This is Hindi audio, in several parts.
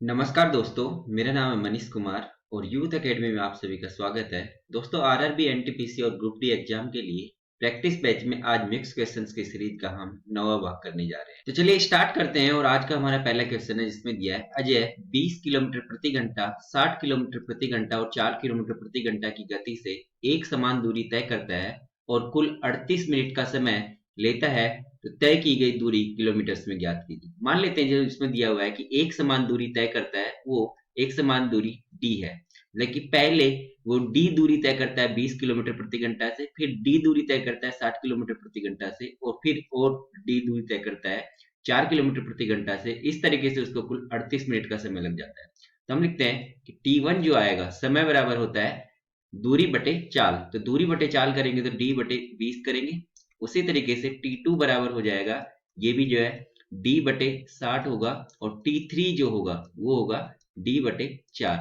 नमस्कार दोस्तों, मेरा नाम है मनीष कुमार और यूथ एकेडमी में आप सभी का स्वागत है। दोस्तों, आरआरबी, एनटीपीसी और ग्रुप डी एग्जाम के लिए प्रैक्टिस बैच में आज मिक्स क्वेश्चंस की सीरीज का हम नौवां भाग करने जा रहे हैं। तो चलिए स्टार्ट करते हैं। और आज का हमारा पहला क्वेश्चन है जिसमें दिया है अजय 20 किलोमीटर प्रति घंटा, 60 किलोमीटर प्रति घंटा और 4 किलोमीटर प्रति घंटा की गति से एक समान दूरी तय करता है और कुल 38 मिनट का समय लेता है, तो तय की गई दूरी किलोमीटर्स में ज्ञात कीजिए। मान लेते हैं जो इसमें दिया हुआ है कि एक समान दूरी तय करता है, वो एक समान दूरी डी है। लेकिन पहले वो डी दूरी तय करता है 20 किलोमीटर प्रति घंटा से, फिर डी दूरी तय करता है 60 किलोमीटर प्रति घंटा से और फिर और डी दूरी तय करता है 4 किलोमीटर प्रति घंटा से। इस तरीके से उसको कुल 38 मिनट का समय लग जाता है। तो हम लिखते हैं कि T1 जो आएगा समय बराबर होता है दूरी बटे चाल। तो दूरी बटे चाल करेंगे तो डी बटे 20 करेंगे। उसी तरीके से T2 बराबर हो जाएगा, ये भी जो है D बटे 60 होगा और T3 जो होगा वो होगा D बटे 4।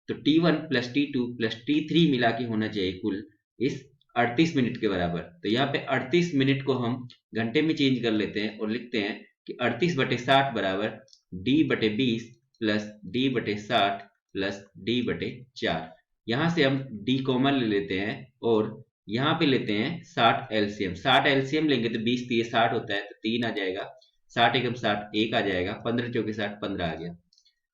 तो T1 plus T2 plus T3 मिला के होना चाहिए कुल इस 38 मिनट के बराबर। तो यहाँ पे 38 मिनट को हम घंटे में चेंज कर लेते हैं और लिखते हैं कि 38 बटे 60 बराबर D बटे 20 प्लस D बटे 60 प्लस D बटे 4। यहाँ से हम D कॉमन ले लेते हैं और यहाँ पे लेते हैं 60 एलसीएम। 60 एलसीएम लेंगे तो 20 3 60 होता है, तो 3 आ जाएगा। 60 एकम 60 1 आ जाएगा। 15 चौके 60 15 आ गया।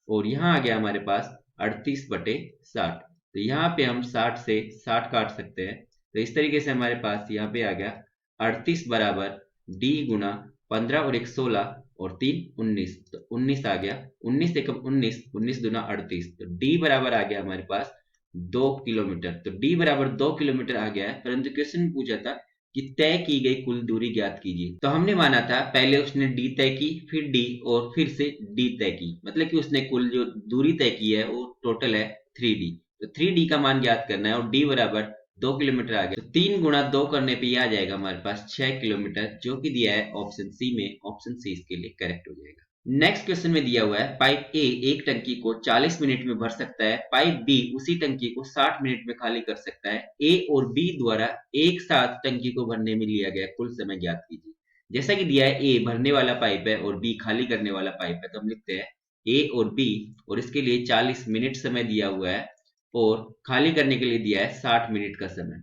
और यहाँ आ गया हमारे पास 38 बटे 60। तो यहाँ पे हम 60 से 60 काट सकते हैं। तो इस तरीके से हमारे पास यहाँ पे आ गया 38 बराबर डी गुना 15 और 1 16 और 3 19। तो 19 आ गया। 19 एकम 19, 19 दूना 38। तो डी बराबर आ गया हमारे पास 2 किलोमीटर। तो डी बराबर 2 किलोमीटर आ गया है, परंतु क्वेश्चन में पूछा था कि तय की गई कुल दूरी ज्ञात कीजिए। तो हमने माना था पहले उसने डी तय की, फिर डी और फिर से डी तय की, मतलब कि उसने कुल जो दूरी तय की है वो टोटल है 3D। तो 3D का मान ज्ञात करना है और डी बराबर 2 किलोमीटर आ गया। तो 3 गुणा 2 करने पे यह आ जाएगा हमारे पास 6 किलोमीटर, जो कि दिया है ऑप्शन सी में। ऑप्शन सी इसके लिए करेक्ट हो जाएगा। नेक्स्ट क्वेश्चन में दिया हुआ है पाइप ए एक टंकी को 40 मिनट में भर सकता है, पाइप बी उसी टंकी को 60 मिनट में खाली कर सकता है। ए और बी द्वारा एक साथ टंकी को भरने में लिया गया कुल समय ज्ञात कीजिए। जैसा कि दिया है ए भरने वाला पाइप है और बी खाली करने वाला पाइप है, तो हम लिखते हैं ए और बी और इसके लिए 40 मिनट समय दिया हुआ है और खाली करने के लिए दिया है 60 मिनट का समय।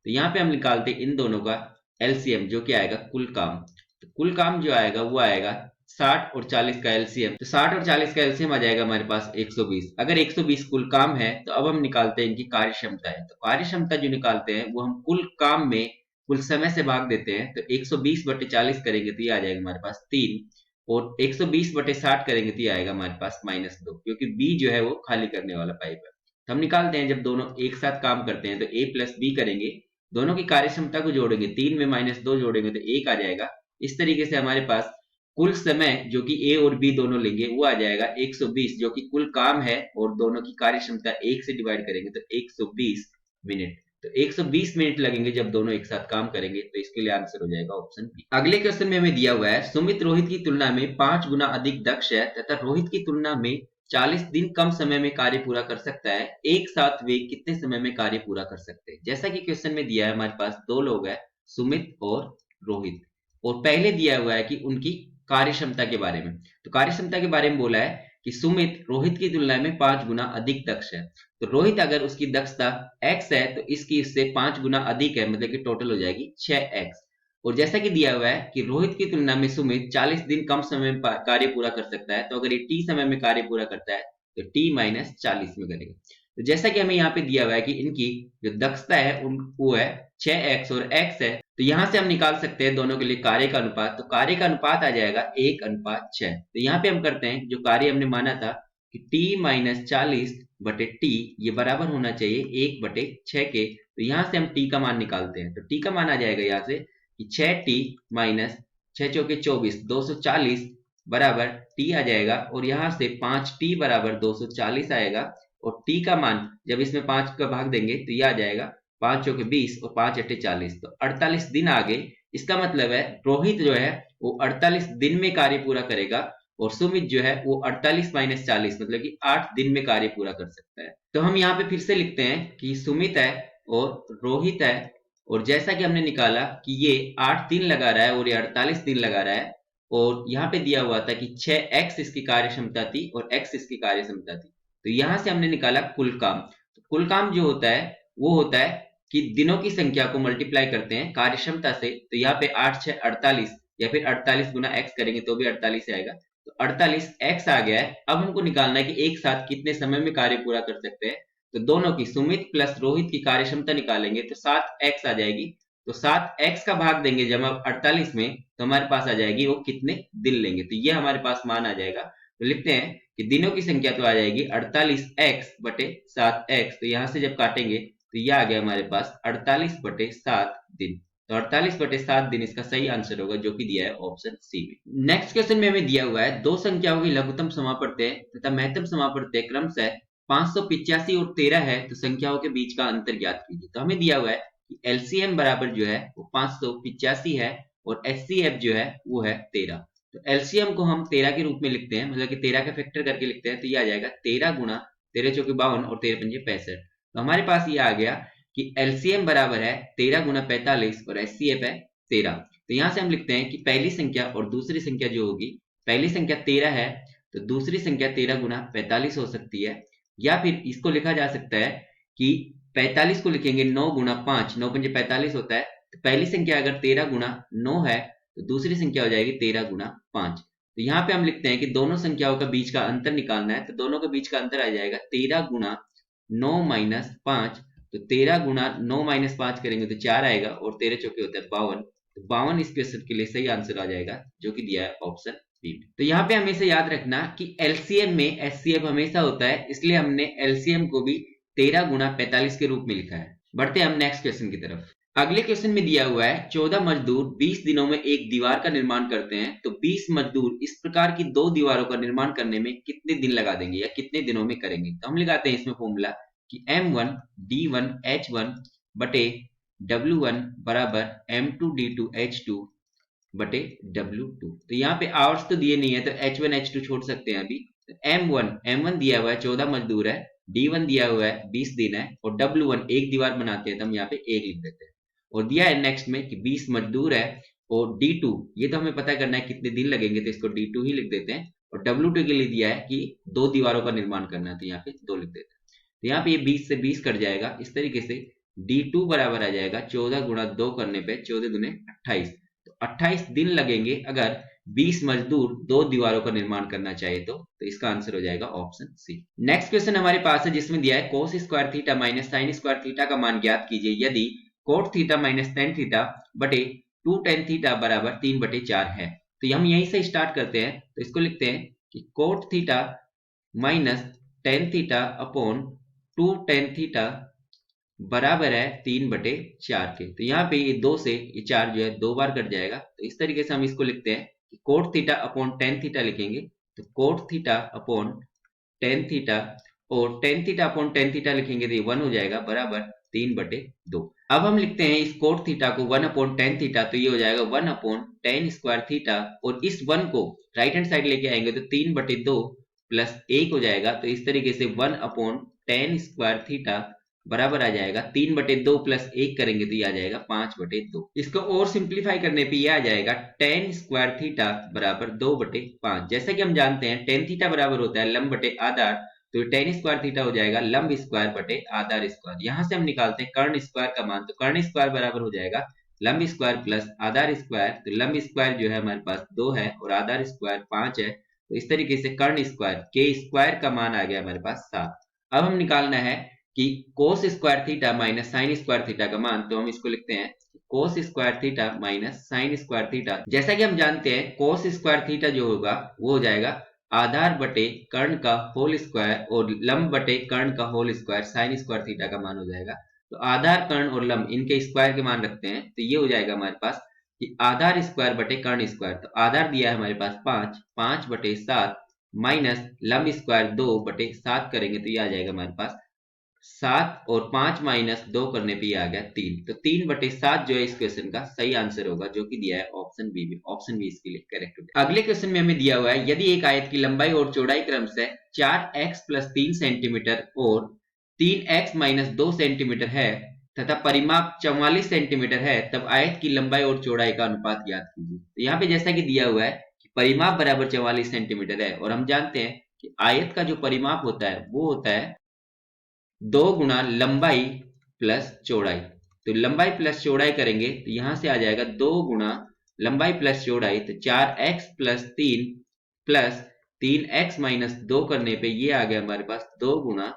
तो यहाँ पे हम निकालते हैं इन दोनों का एलसीएम, जो कि आएगा कुल काम। तो कुल काम जो आएगा वो आएगा 60 और 40 का एलसीएम। तो 60 और 40 का एलसीएम आ जाएगा हमारे पास 120। अगर 120 कुल काम है तो अब हम निकालते हैं इनकी कार्य क्षमता है। तो कार्य क्षमता जो निकालते हैं वो हम कुल काम में कुल समय से भाग देते हैं। तो 120 बटे 40 करेंगे तो ये आ जाएगा हमारे पास 3 और 120 बटे 60 करेंगे तो ये आएगा हमारे पास -2, क्योंकि बी जो है वो खाली करने वाला पाइप है। तो हम निकालते हैं जब दोनों एक साथ काम करते हैं तो ए प्लस बी करेंगे, दोनों की कार्य क्षमता को जोड़ेंगे, 3 में -2 जोड़ेंगे तो 1 आ जाएगा। इस तरीके से हमारे पास कुल समय जो कि ए और बी दोनों लेंगे वो आ जाएगा 120, जो कि कुल काम है और दोनों की कार्य क्षमता 1 से डिवाइड करेंगे तो 120 मिनट। तो 120 मिनट लगेंगे जब दोनों एक साथ काम करेंगे। तो इसके लिए आंसर हो जाएगा ऑप्शन बी। अगले क्वेश्चन में हमें दिया हुआ है सुमित रोहित की तुलना में 5 गुना अधिक दक्ष है तथा रोहित की तुलना में 40 दिन कम समय में कार्य पूरा कर सकता है। एक साथ वे कितने समय में कार्य पूरा कर सकते हैं? जैसा कि क्वेश्चन में दिया है हमारे पास दो लोग हैं, सुमित और रोहित, और पहले दिया हुआ है कि उनकी कार्य क्षमता के बारे में। तो कार्य क्षमता के बारे में बोला है कि सुमित रोहित की तुलना में 5 गुना अधिक दक्ष है। तो रोहित अगर उसकी दक्षता x है तो इसकी इससे 5 गुना अधिक है, मतलब कि टोटल हो जाएगी 6x। और जैसा कि दिया हुआ है कि रोहित की तुलना में सुमित 40 दिन कम समय में कार्य पूरा कर सकता है, तो अगर ये t समय में कार्य पूरा करता है तो t माइनस 40 में करेगा। तो जैसा कि हमें यहाँ पे दिया हुआ है कि इनकी जो दक्षता है वो है 6x और x है, तो यहाँ से हम निकाल सकते हैं दोनों के लिए कार्य का अनुपात। तो कार्य का अनुपात आ जाएगा 1:6। तो यहाँ पे हम करते हैं जो कार्य हमने माना था कि t माइनस 40 बटे t ये बराबर होना चाहिए 1/6 के। तो यहाँ से हम t का मान निकालते हैं। तो t का मान आ जाएगा यहाँ से कि 6t माइनस 6 चौके 24 240 बराबर t आ जाएगा, और यहाँ से 5t बराबर 240 आएगा। और t का मान जब इसमें 5 का भाग देंगे तो यह आ जाएगा 5 चौके 20 और 5 अट्ठे 40, तो 48 दिन आ गए। इसका मतलब है रोहित जो है वो 48 दिन में कार्य पूरा करेगा और सुमित जो है वो 48 माइनस 40 मतलब कि 8 दिन में कार्य पूरा कर सकता है। तो हम यहाँ पे फिर से लिखते हैं कि सुमित है और रोहित है, और जैसा कि हमने निकाला कि ये 8 दिन लगा रहा है और ये 48 दिन लगा रहा है, और यहाँ पे दिया हुआ था कि 6x इसकी कार्यक्षमता थी और x इसकी कार्यक्षमता थी। तो यहाँ से हमने निकाला कुल काम। तो कुल काम जो होता है वो होता है कि दिनों की संख्या को मल्टीप्लाई करते हैं कार्यक्षमता से। तो यहाँ पे 8 6 48 या फिर 48 गुना x करेंगे तो भी 48 आएगा। तो 48 x आ गया है। अब हमको निकालना है कि एक साथ कितने समय में कार्य पूरा कर सकते हैं। तो दोनों की, सुमित प्लस रोहित की कार्यक्षमता निकालेंगे तो 7x आ जाएगी। तो 7x का भाग देंगे जब आप 48 में, तो हमारे पास आ जाएगी वो कितने दिन लेंगे। तो ये हमारे पास मान आ जाएगा। तो लिखते हैं कि दिनों की संख्या तो आ जाएगी 48x बटे 7x। तो यहां से जब काटेंगे तो ये आ गया हमारे पास 48 बटे 7 दिन। तो 48 बटे 7 दिन इसका सही आंसर होगा, जो कि दिया है ऑप्शन सी में। नेक्स्ट क्वेश्चन में हमें दिया हुआ है दो संख्याओं की लघुत्तम समापवर्त्य तथा महत्तम समापवर्त्य क्रमशः 585 और 13 है, तो संख्याओं के बीच का अंतर ज्ञात कीजिए। तो हमें दिया हुआ है कि एलसीएम बराबर जो है वो 585 है और एचसीएफ जो है वो है 13। तो एलसीएम को हम 13 के रूप में लिखते हैं, मतलब कि 13 का फैक्टर करके लिखते हैं। तो ये आ जाएगा 13 गुना 13 चौके 52 और 13 पंजे 65। तो हमारे पास ये आ गया कि एलसीएम बराबर है 13 गुना 45 और एचसीएफ है 13। तो यहां से हम लिखते हैं कि पहली संख्या और दूसरी संख्या जो होगी, पहली संख्या 13 है तो दूसरी संख्या 13 गुना 45 हो सकती है, या फिर इसको लिखा जा सकता है कि 45 को लिखेंगे 9 गुना 5, 9 पंजे 45 होता है। तो पहली संख्या अगर 13 गुना 9 है तो दूसरी संख्या हो जाएगी 13 गुना 5। तो यहाँ पे हम लिखते हैं कि दोनों संख्याओं का बीच का अंतर निकालना है। तो दोनों के बीच का अंतर आ जाएगा 13 गुना 9 माइनस 5। तो 13 गुना 9 माइनस 5 करेंगे तो 4 आएगा और 13 चौके होता है 52। तो 52 इस क्वेश्चन के लिए सही आंसर आ जाएगा, जो कि दिया है ऑप्शन बी में। तो यहाँ पे हमेशा याद रखना कि एलसीएम में एचसीएफ हमेशा होता है, इसलिए हमने एलसीएम को भी 13 गुना 45 के रूप में लिखा है। बढ़ते हैं हम नेक्स्ट क्वेश्चन की तरफ। अगले क्वेश्चन में दिया हुआ है 14 मजदूर 20 दिनों में एक दीवार का निर्माण करते हैं, तो 20 मजदूर इस प्रकार की दो दीवारों का निर्माण करने में कितने दिन लगा देंगे या कितने दिनों में करेंगे। तो हम लगाते हैं इसमें फॉर्मूला कि M1 D1 H1 बटे W1 बराबर M2 D2 H2 बटे W2। तो यहाँ पे आवर्स तो दिए नहीं है, तो H1 H2 छोड़ सकते हैं अभी। तो M1 दिया हुआ है 14 मजदूर है, D1 दिया हुआ है 20 दिन है, और W1 एक दीवार बनाते हैं तो हम यहाँ पे एक लिख देते हैं। और दिया है नेक्स्ट में कि 20 मजदूर है, और D2 ये तो हमें पता करना है कितने दिन लगेंगे, तो इसको D2 ही लिख देते हैं। और W2 के लिए दिया है कि दो दीवारों का निर्माण करना है, तो यहाँ पे 2 लिख देते हैं। तो यहाँ पे ये 20 से 20 कट जाएगा, इस तरीके से D2 बराबर आ जाएगा 14 गुणा 2 करने पे 14 दुने 28। तो 28 दिन लगेंगे अगर 20 मजदूर दो दीवारों का निर्माण करना चाहे तो इसका आंसर हो जाएगा ऑप्शन सी। नेक्स्ट क्वेश्चन हमारे पास है जिसमें दिया है cos square theta minus sign square theta का मान ज्ञात कीजिए यदि cot theta minus tan theta बटे 2 टेन थीटा बराबर 3 बटे 4 है। तो हम यहीं से स्टार्ट करते हैं, तो इसको लिखते हैं कि cot theta minus ten theta upon 2 tan theta बराबर है 3 बटे 4 के। तो यहाँ पे ये 2 से ये 4 जो है 2 बार कट जाएगा। तो इस तरीके से हम इसको लिखते हैं कि cot theta upon tan theta लिखेंगे। तो cot theta upon tan theta, और tan theta upon tan theta लिखेंगे तो ये 1 हो जाएगा बराबर 3 बटे 2। अब हम लिखते हैं इस कोट थीटा को 1 अपॉन टेन थीटा, तो ये हो जाएगा 1 अपॉन टेन स्क्वायर थीटा, और इस 1 को राइट हैंड साइड लेके आएंगे तो 3 बटे 2 प्लस 1 हो जाएगा। तो इस तरीके से 1 अपॉन टेन स्क्वायर थीटा बराबर आ जाएगा 3 बटे 2 प्लस 1 करेंगे तो ये आ जाएगा 5 बटे 2। इसको और सिंप्लीफाई करने पे ये आ जाएगा टेन स्क्वायर थीटा बराबर 2 बटे 5। जैसा कि हम जानते हैं टेन थीटा बराबर होता है लंब बटे आधार, तो टेन स्क्वायर थीटा हो जाएगा लंब स्क्वायर बटे आधार स्क्वायर। यहां से हम निकालते हैं कर्ण स्क्वायर का मान, तो कर्ण स्क्वायर बराबर हो जाएगा लंब स्क्वायर प्लस आधार स्क्वायर। तो लंब स्क्वायर जो है हमारे पास 2 है और आधार स्क्वायर 5 है। तो इस तरीके से कर्ण स्क्वायर के स्क्वायर का मान आ गया हमारे पास 7। अब हम निकालना है कि cos square theta minus sign square theta का मान, तो हम इसको लिखते हैं cos square theta minus sign square theta. जैसा कि हम जानते हैं कोस स्क्वायर थीटा जो होगा वो हो जाएगा आधार बटे कर्ण का होल स्क्वायर और लंब बटे कर्ण का whole square sine square theta का मान हो जाएगा। तो आधार कर्ण और लंब इनके स्क्वायर के मान रखते हैं, तो ये हो जाएगा हमारे पास कि आधार स्क्वायर बटे कर्ण स्क्वायर। तो आधार दिया है हमारे पास 5, 5 बटे 7 माइनस लंब स्क्वायर 2 बटे 7 करेंगे तो ये आ जाएगा हमारे पास 7, और 5 माइनस 2 करने पे ये आ गया 3। तो 3 बटे 7 जो है इस क्वेश्चन का सही आंसर होगा, जो कि दिया है ऑप्शन बी में। ऑप्शन बी इसके लिए करेक्ट होगा। अगले क्वेश्चन में हमें दिया हुआ है यदि एक आयत की लंबाई और चौड़ाई क्रमशः 4x प्लस 3 सेंटीमीटर और 3x माइनस 2 सेंटीमीटर है तथा परिमाप 44 सेंटीमीटर है, तब आयत की लंबाई और चौड़ाई का अनुपात ज्ञात कीजिए। तो यहाँ पे जैसा कि दिया हुआ है परिमाप बराबर 44 सेंटीमीटर है और हम जानते हैं कि आयत का जो परिमाप होता है वो होता है 2 गुना लंबाई प्लस चौड़ाई। तो लंबाई प्लस चौड़ाई करेंगे तो यहां से आ जाएगा 2 गुना लंबाई प्लस चौड़ाई, तो 4x plus 3 plus 3x minus 2 करने पे ये आ गया हमारे पास 2 गुना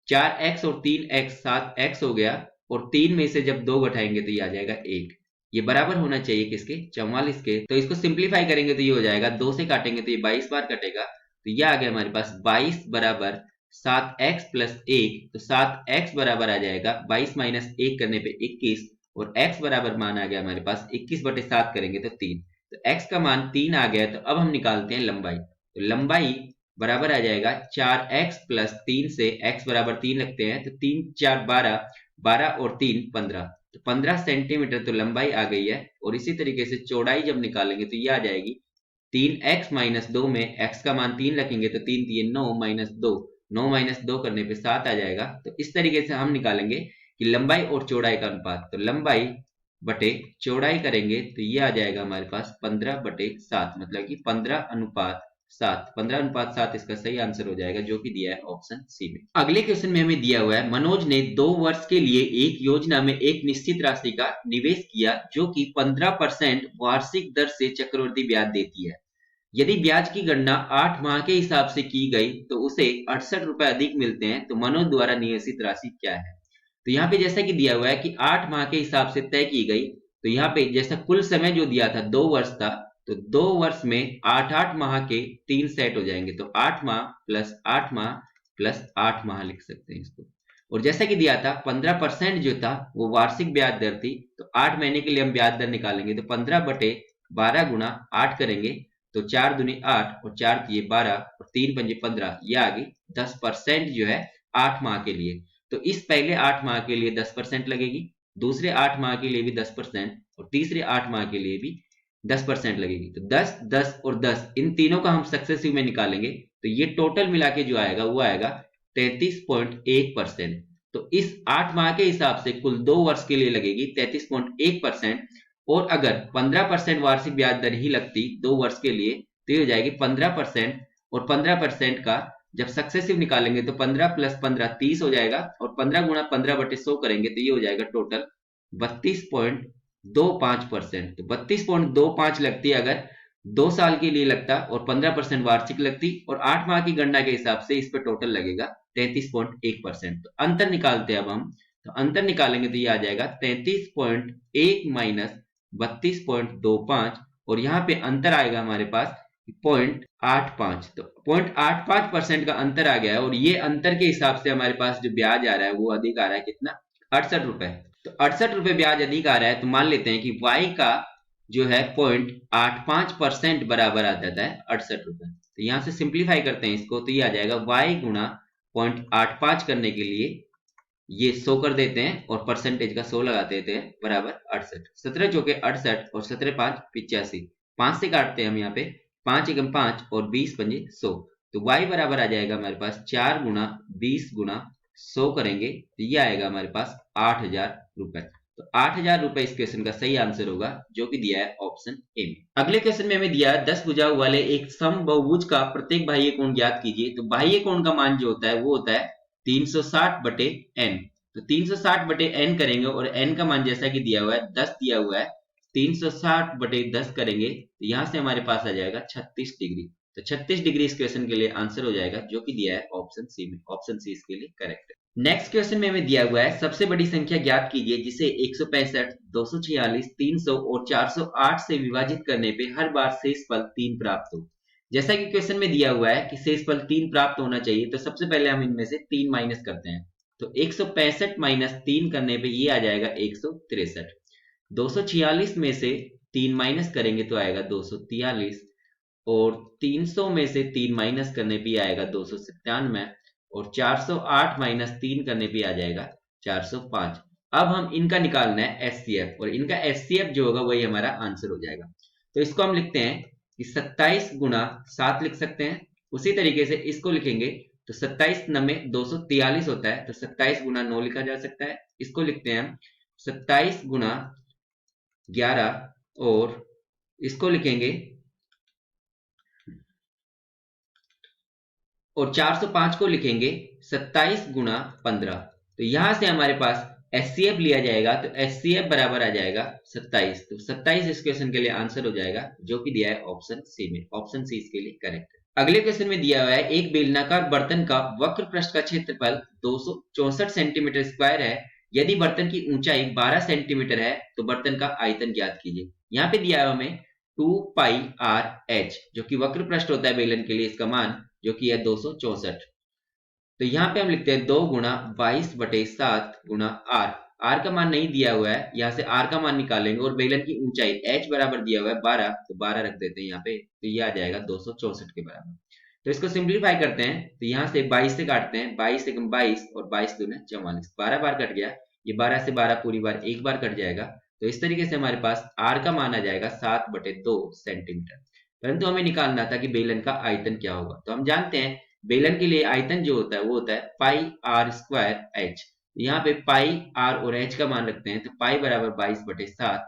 4x और 3x 7x हो गया, और 3 में से जब 2 घटाएंगे तो ये आ जाएगा 1। ये बराबर होना चाहिए किसके, 44 के। तो इसको सिंप्लीफाई करेंगे तो ये हो जाएगा, 2 से काटेंगे तो ये 22 बार कटेगा, तो ये आ गया हमारे पास 22 बराबर 7x प्लस 1। तो 7x बराबर आ जाएगा 22 माइनस 1 करने पे 21, और x बराबर मान आ गया हमारे पास 21 बटे 7 करेंगे तो 3। तो x का मान 3 आ गया। तो अब हम निकालते हैं लंबाई। तो लंबाई बराबर आ जाएगा 4x प्लस 3 से x बराबर 3 रखते हैं, तो 3 4 12, 12 और 3 15, तो 15 सेंटीमीटर तो लंबाई आ गई है। और इसी तरीके से चौड़ाई जब निकालेंगे तो ये आ जाएगी 3x माइनस 2 में x का मान 3 रखेंगे तो 3 3 9 माइनस 2, 9 माइनस 2 करने पे 7 आ जाएगा। तो इस तरीके से हम निकालेंगे कि लंबाई और चौड़ाई का अनुपात। तो लंबाई बटे चौड़ाई करेंगे तो ये आ जाएगा हमारे पास 15 बटे 7, मतलब कि 15:7। 15:7 इसका सही आंसर हो जाएगा, जो कि दिया है ऑप्शन सी में। अगले क्वेश्चन में हमें दिया हुआ है, मनोज ने 2 वर्ष के लिए एक योजना में एक निश्चित राशि का निवेश किया जो कि 15% वार्षिक दर से चक्रवृद्धि ब्याज देती है। यदि ब्याज की गणना 8 माह के हिसाब से की गई तो उसे 68 रुपए अधिक मिलते हैं, तो मनोज द्वारा निवेशित राशि क्या है। तो यहाँ पे जैसा कि दिया हुआ है कि 8 माह के हिसाब से तय की गई, तो यहाँ पे जैसा कुल समय जो दिया था 2 वर्ष था, तो 2 वर्ष में 8-8 माह के 3 सेट हो जाएंगे, तो 8 माह प्लस 8 माह प्लस 8 माह लिख सकते हैं इसको। और जैसा कि दिया था 15% जो था वो वार्षिक ब्याज दर थी, तो 8 महीने के लिए हम ब्याज दर निकालेंगे तो 15 बटे 12 गुना 8 करेंगे, तो 4 दूनी 8 और 4 तिये 12 और 3 पंजे 15, ये आ गई 10% जो है 8 माह के लिए। तो इस पहले 8 माह के लिए 10% लगेगी, दूसरे 8 माह के लिए भी 10% और तीसरे 8 माह के लिए भी 10% लगेगी। तो 10 10 और 10 इन तीनों का हम सक्सेसिव में निकालेंगे तो ये टोटल मिला के जो आएगा वो आएगा 33.1%। तो इस 8 माह के हिसाब से कुल 2 वर्ष के लिए लगेगी 33.1%। और अगर 15% वार्षिक ब्याज दर ही लगती 2 वर्ष के लिए तो ये हो जाएगी 15%, और 15% का जब सक्सेसिव निकालेंगे तो 15 प्लस 15 30 हो जाएगा, और 15 गुणा 15 बटे 100 करेंगे तो ये हो जाएगा टोटल 32.25%। तो 32.25 लगती अगर 2 साल के लिए लगता, और 15% वार्षिक लगती, और 8 माह की गणना के हिसाब से इस पर टोटल लगेगा 33.1%। तो अंतर निकालते हैं अब हम। तो अंतर निकालेंगे तो ये आ जाएगा 33.1 माइनस 32.25, और यहाँ पे अंतर आएगा हमारे पास 0.85। तो 0.85% का अंतर आ गया है, और ये अंतर के हिसाब से हमारे पास जो ब्याज आ रहा है वो अधिक आ रहा है, कितना, 68 रुपए। तो 68 रुपए ब्याज अधिक आ रहा है, तो मान लेते हैं कि y का जो है 0.85% बराबर आ जाता है 68 रुपए। तो यहां से सिंप्लीफाई करते हैं इसको, तो ये आ जाएगा y गुना 0.85 करने के लिए ये 100 कर देते हैं और परसेंटेज का 100 लगा देते हैं बराबर 68। 17 चौके 68 और 17 5 85, 5 से काटते हैं हम यहाँ पे, 5 एकम 5 और 20 पंजे 100। तो y बराबर आ जाएगा हमारे पास 4 गुना 20 गुना 100 करेंगे तो ये आएगा हमारे पास 8000 रुपए। तो 8000 रुपए इस क्वेश्चन का सही आंसर होगा, जो कि दिया है ऑप्शन ए में। अगले क्वेश्चन में हमें दिया है 10 भुजाओं वाले एक समबाहुभुज का प्रत्येक बाह्य कोण ज्ञात कीजिए। तो बाह्य कोण का मान जो होता है वो होता है 360 बटे n। तो 360 बटे n करेंगे, और n का मान जैसा कि दिया हुआ है 10 दिया हुआ है, 360 बटे 10 करेंगे तो यहां से हमारे पास आ जाएगा 36 डिग्री। तो 36 डिग्री इस क्वेश्चन के लिए आंसर हो जाएगा, जो कि दिया है ऑप्शन सी में। ऑप्शन सी इसके लिए करेक्ट है। नेक्स्ट क्वेश्चन में हमें दिया हुआ है सबसे बड़ी संख्या ज्ञात कीजिए जिसे 165, 246, 300 और 408 से विभाजित करने पे हर बार शेषफल 3 प्राप्त हो। जैसा कि क्वेश्चन में दिया हुआ है कि शेषफल 3 प्राप्त होना चाहिए, तो सबसे पहले हम इनमें से 3 माइनस करते हैं। तो 165 माइनस 3 करने पे ये आ जाएगा 163। 246 में से 3 माइनस करेंगे तो आएगा 243, और 300 में से 3 माइनस करने पे आएगा 297, और 408 माइनस 3 करने पे आ जाएगा 405। अब हम इनका निकालना है एचसीएफ, और इनका एचसीएफ जो होगा वही हमारा आंसर हो जाएगा। तो इसको हम लिखते हैं कि 27 गुना 7 लिख सकते हैं। उसी तरीके से इसको लिखेंगे तो 27 नमे 243 होता है, तो 27 गुना 9 लिखा जा सकता है। इसको लिखते हैं हम 27 गुना 11, और इसको लिखेंगे और 405 को लिखेंगे 27 गुणा 15। तो यहां से हमारे पास एचसीएफ लिया जाएगा, तो एचसीएफ बराबर आ जाएगा 27। तो 27 इस क्वेश्चन के लिए आंसर हो जाएगा, जो कि दिया है ऑप्शन सी में। ऑप्शन सी इसके लिए करेक्ट है। अगले क्वेश्चन में दिया हुआ है एक बेलनाकार बर्तन का वक्र पृष्ठ का क्षेत्रफल 264 सेंटीमीटर स्क्वायर है। यदि बर्तन की ऊंचाई 12 सेंटीमीटर है तो बर्तन का आयतन ज्ञात कीजिए। यहाँ पे दिया है हमें 2 पाई आर एच, जो कि वक्र पृष्ठ होता है बेलन के लिए, इसका मान जो कि है 264। तो यहाँ पे हम लिखते हैं 2 गुणा 22/7 गुणा आर। आर का मान नहीं दिया हुआ है, यहाँ से आर का मान निकालेंगे और बेलन की ऊंचाई एच बराबर दिया हुआ है 12, तो 12 रख देते हैं यहाँ पे, तो ये आ जाएगा 264 के बराबर। तो इसको सिंप्लीफाई करते हैं, तो यहाँ से 22 से काटते हैं, 22 एकम 22 और 22 दूने 44, 12 बार कट गया। ये 12 से 12 पूरी बार एक बार कट जाएगा। तो इस तरीके से हमारे पास आर का मान आ जाएगा 7/2 सेंटीमीटर। परंतु हमें निकालना था कि बेलन का आयतन क्या होगा। तो हम जानते हैं बेलन के लिए आयतन जो होता है वो होता है पाई आर स्क्वायर एच। यहाँ पे पाई आर और एच का मान रखते हैं, तो पाई बराबर 22/7,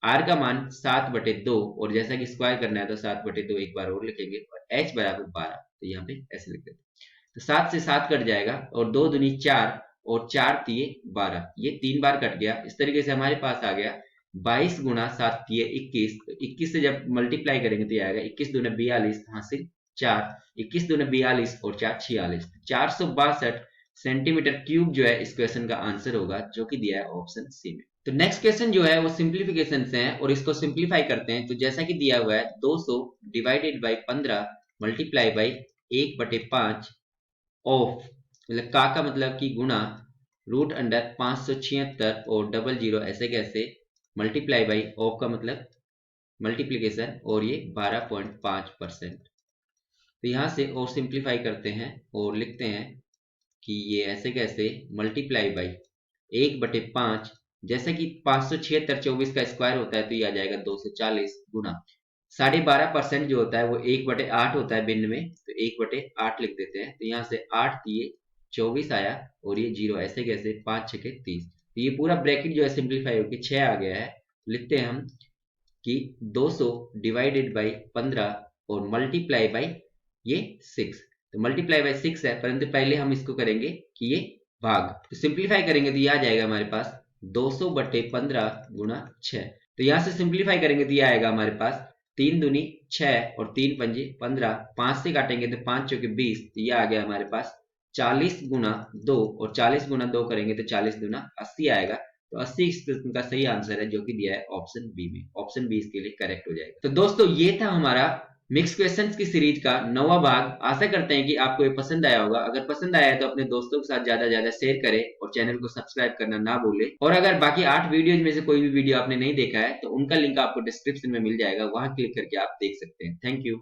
आर का मान 7/2, और जैसा कि स्क्वायर करना है तो 7/2 एक बार और लिखेंगे, और एच बराबर 12, तो यहाँ पे ऐसे लिख देते हैं। तो 7 से 7 कट जाएगा और 2 दूनी 4 और 4 तिये 12, ये 3 बार कट गया। इस तरीके से हमारे पास आ गया 22 गुणा 7 तिये 21। तो 21 से जब मल्टीप्लाई करेंगे तो ये आएगा 21 दूने 42 हासिल 4, 21 दूने 42 और 4 46, 462 सेंटीमीटर क्यूब जो है इस क्वेश्चन का आंसर होगा, जो कि दिया है ऑप्शन सी में। तो नेक्स्ट क्वेश्चन जो है वो सिंप्लीफिकेशन से है और इसको सिंप्लीफाई करते हैं। तो जैसा कि दिया हुआ है 200 divided by 15 multiply by 1/5 of, मतलब का मतलब कि गुणा रूट अंडर 576 और डबल जीरो ऐसे कैसे, मल्टीप्लाई बाई ऑफ का मतलब मल्टीप्लीकेशन, और ये 12.5%। तो यहाँ से और सिंप्लीफाई करते हैं और लिखते हैं कि ये ऐसे कैसे मल्टीप्लाई बाई 1/5, जैसे कि 576 24 का स्क्वायर होता है तो ये आ जाएगा 240 गुना 12.5% जो होता है वो 1/8 होता है भिन्न में, तो 1/8 लिख देते हैं। तो यहाँ से 8 दिए 24 आया और ये जीरो ऐसे कैसे 5 6 30। तो ये पूरा ब्रैकेट जो है सिंप्लीफाई होकर 6 आ गया है। लिखते हैं हम कि 200 डिवाइडेड बाई 15 और मल्टीप्लाई बाई ये 6। तो मल्टीप्लाई बाई 6 है, परंतु पहले हम इसको करेंगे कि ये भाग, तो सिंप्लीफाई करेंगे तो ये आ जाएगा हमारे पास 200/15 गुणा 6। तो यहाँ से सिंप्लीफाई करेंगे तो ये आएगा हमारे पास 3 दूनी 6 और 3 पंजे 15, 5 से काटेंगे तो 5 चौके 20, तो ये आ गया हमारे पास 40 गुना 2, और 40 गुना 2 करेंगे तो 40 दूना 80 आएगा। तो 80 इस प्रश्न का सही आंसर है, जो कि दिया है ऑप्शन बी में। ऑप्शन बी इसके लिए करेक्ट हो जाएगा। तो दोस्तों ये था हमारा मिक्स क्वेश्चंस की सीरीज का 9वां भाग। आशा करते हैं कि आपको ये पसंद आया होगा। अगर पसंद आया है तो अपने दोस्तों के साथ ज्यादा ज्यादा शेयर करें और चैनल को सब्सक्राइब करना ना भूलें। और अगर बाकी 8 वीडियोज में से कोई भी वीडियो आपने नहीं देखा है तो उनका लिंक आपको डिस्क्रिप्शन में मिल जाएगा, वहां क्लिक करके आप देख सकते हैं। Thank you.